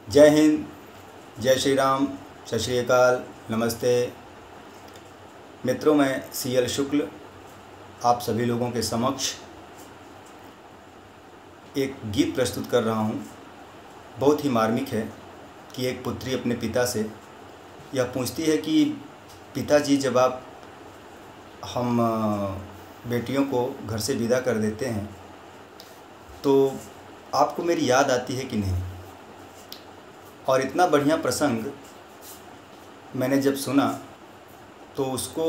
जय हिंद, जय श्री राम, सत श्री अकाल, नमस्ते। मित्रों, मैं CL शुक्ल आप सभी लोगों के समक्ष एक गीत प्रस्तुत कर रहा हूँ। बहुत ही मार्मिक है कि एक पुत्री अपने पिता से यह पूछती है कि पिताजी, जब आप हम बेटियों को घर से विदा कर देते हैं तो आपको मेरी याद आती है कि नहीं। और इतना बढ़िया प्रसंग मैंने जब सुना तो उसको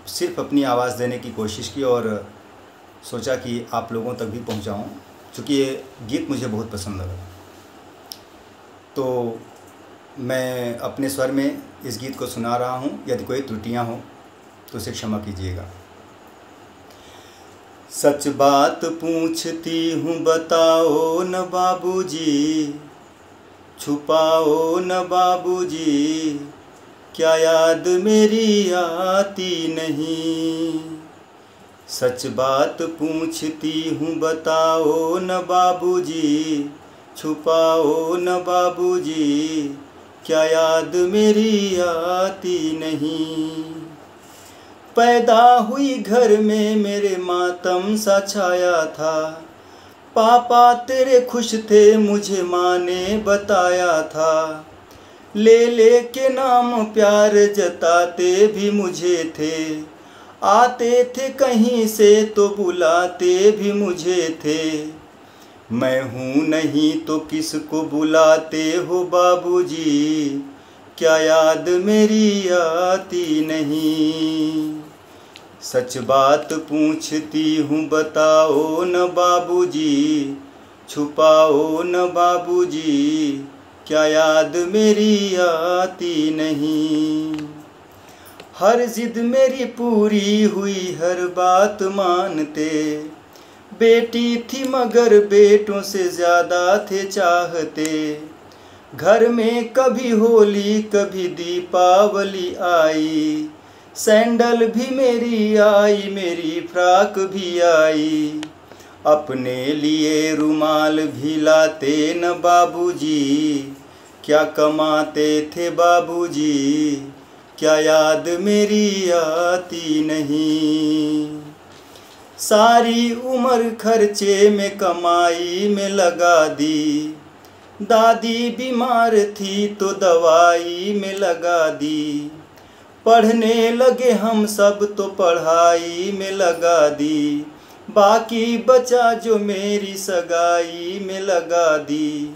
सिर्फ अपनी आवाज़ देने की कोशिश की और सोचा कि आप लोगों तक भी पहुंचाऊं, क्योंकि ये गीत मुझे बहुत पसंद लगा। तो मैं अपने स्वर में इस गीत को सुना रहा हूं। यदि कोई त्रुटियां हो तो उसे क्षमा कीजिएगा। सच बात पूछती हूँ बताओ न बाबूजी, छुपाओ न बाबूजी, क्या याद मेरी आती नहीं। सच बात पूछती हूँ बताओ न बाबूजी, छुपाओ न बाबूजी, क्या याद मेरी आती नहीं। पैदा हुई घर में मेरे मातम सा छाया था, पापा तेरे खुश थे मुझे माँ ने बताया था। ले के नाम प्यार जताते भी मुझे थे, आते थे कहीं से तो बुलाते भी मुझे थे। मैं हूँ नहीं तो किसको बुलाते हो बाबूजी, क्या याद मेरी आती नहीं। सच बात पूछती हूँ बताओ न बाबूजी, छुपाओ न बाबूजी, क्या याद मेरी आती नहीं। हर जिद मेरी पूरी हुई, हर बात मानते, बेटी थी मगर बेटों से ज़्यादा थे चाहते। घर में कभी होली कभी दीपावली आई, सैंडल भी मेरी आई, मेरी फ्राक भी आई। अपने लिए रुमाल भी लाते न बाबूजी, क्या कमाते थे बाबूजी, क्या याद मेरी आती नहीं। सारी उम्र खर्चे में कमाई में लगा दी, दादी बीमार थी तो दवाई में लगा दी। पढ़ने लगे हम सब तो पढ़ाई में लगा दी, बाकी बचा जो मेरी सगाई में लगा दी।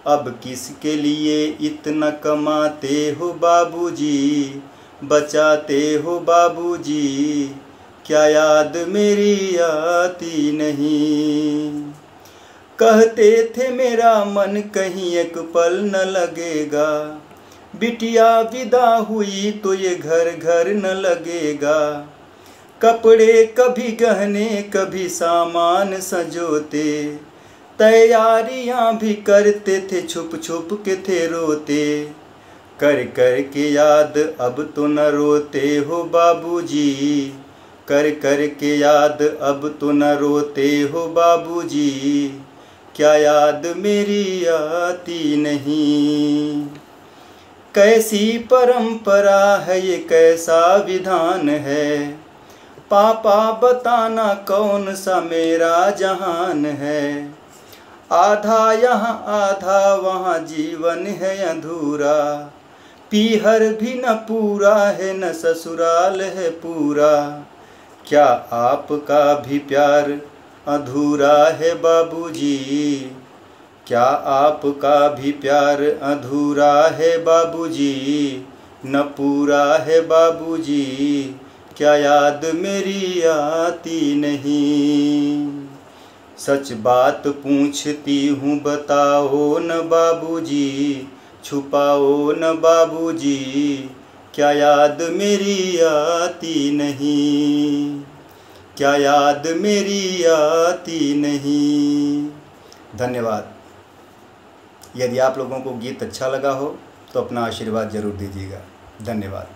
अब किसके लिए इतना कमाते हो बाबूजी, बचाते हो बाबूजी, क्या याद मेरी आती नहीं। कहते थे मेरा मन कहीं एक पल न लगेगा, बिटिया विदा हुई तो ये घर घर न लगेगा। कपड़े कभी गहने कभी सामान सजोते, तैयारियां भी करते थे छुप छुप के थे रोते। कर कर के याद अब तो न रोते हो बाबूजी, कर कर के याद अब तो न रोते हो बाबूजी, क्या याद मेरी आती नहीं। कैसी परंपरा है ये, कैसा विधान है, पापा बताना कौन सा मेरा जहान है। आधा यहाँ आधा वहाँ जीवन है अधूरा, पीहर भी न पूरा है न ससुराल है पूरा। क्या आपका भी प्यार अधूरा है बाबूजी, क्या आपका भी प्यार अधूरा है बाबूजी, न पूरा है बाबूजी, क्या याद मेरी आती नहीं। सच बात पूछती हूँ बताओ न बाबूजी, छुपाओ न बाबूजी, क्या याद मेरी आती नहीं, क्या याद मेरी आती नहीं। धन्यवाद। यदि आप लोगों को गीत अच्छा लगा हो तो अपना आशीर्वाद ज़रूर दीजिएगा। धन्यवाद।